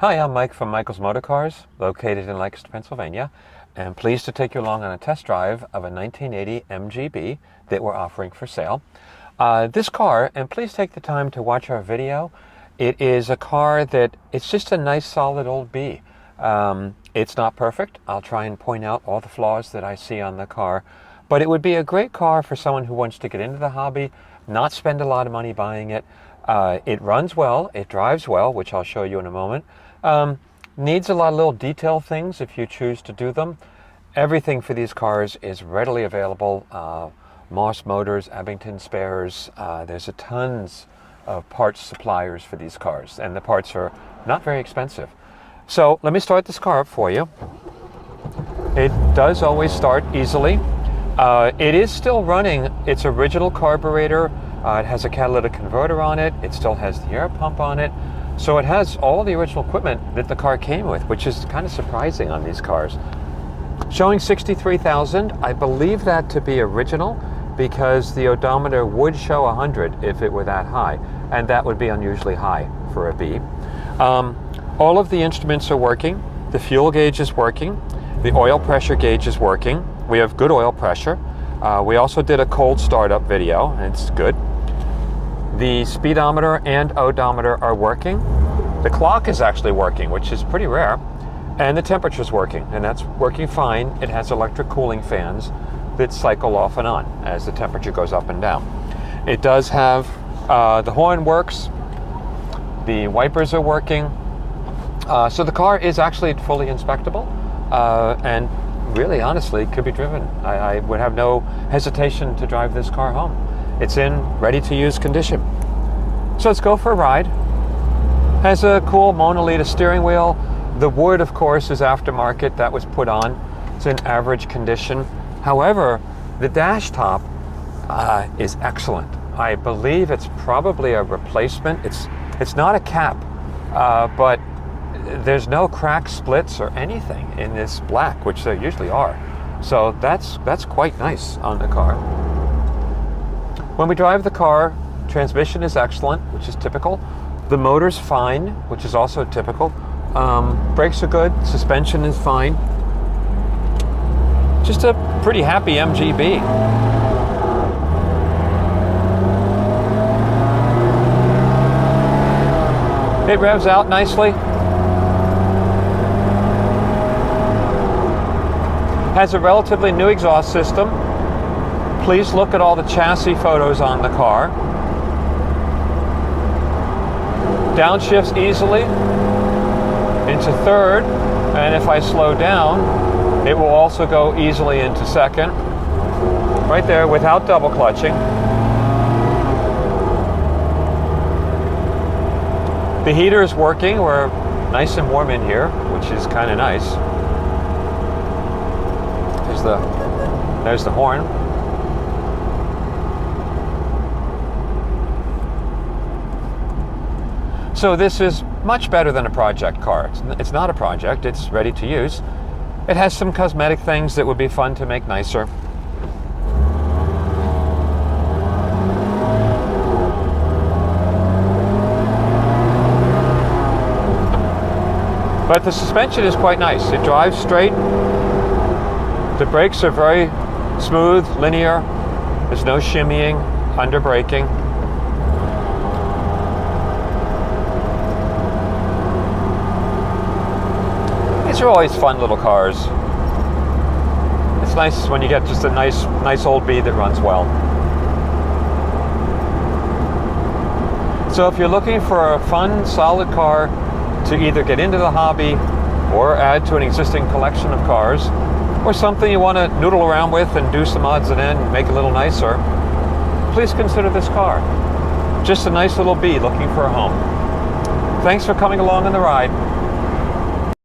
Hi, I'm Mike from Michael's Motor Cars, located in Lancaster, Pennsylvania, and pleased to take you along on a test drive of a 1980 MG B that we're offering for sale. This car, and please take the time to watch our video, it is a car that, it's just a nice solid old B. It's not perfect. I'll try and point out all the flaws that I see on the car, but it would be a great car for someone who wants to get into the hobby, not spend a lot of money buying it. It runs well, it drives well, which I'll show you in a moment. Needs a lot of little detail things if you choose to do them. Everything for these cars is readily available. Moss Motors, Abington Spares, there's a tons of parts suppliers for these cars, and the parts are not very expensive. So let me start this car up for you. It does always start easily. It is still running its original carburetor. It has a catalytic converter on it. It still has the air pump on it. So it has all the original equipment that the car came with, which is kind of surprising on these cars. Showing 63,000, I believe that to be original because the odometer would show 100 if it were that high, and that would be unusually high for a B. All of the instruments are working. The fuel gauge is working. The oil pressure gauge is working. We have good oil pressure. We also did a cold startup video, and it's good. The speedometer and odometer are working. The clock is actually working, which is pretty rare. And the temperature is working, and that's working fine. It has electric cooling fans that cycle off and on as the temperature goes up and down. It does have, the horn works, the wipers are working. So the car is actually fully inspectable, and really, honestly, could be driven. I would have no hesitation to drive this car home. It's in ready-to-use condition. So let's go for a ride. Has a cool Monolita steering wheel. The wood, of course, is aftermarket. That was put on. It's in average condition. However, the dash top is excellent. I believe it's probably a replacement. It's not a cap, but there's no crack splits or anything in this black, which there usually are. So that's quite nice on the car. When we drive the car, transmission is excellent, which is typical. The motor's fine, which is also typical. Brakes are good, suspension is fine. Just a pretty happy MG B. It revs out nicely. Has a relatively new exhaust system. Please look at all the chassis photos on the car. Downshifts easily into third, and if I slow down, it will also go easily into second. Right there without double clutching. The heater is working. We're nice and warm in here, which is kind of nice. There's the horn. So this is much better than a project car. It's not a project, it's ready to use. It has some cosmetic things that would be fun to make nicer. But the suspension is quite nice. It drives straight. The brakes are very smooth, linear. There's no shimmying, under braking. These are always fun little cars. It's nice when you get just a nice old B that runs well. So if you're looking for a fun, solid car to either get into the hobby or add to an existing collection of cars, or something you want to noodle around with and do some odds and ends and make a little nicer, please consider this car. Just a nice little B looking for a home. Thanks for coming along on the ride.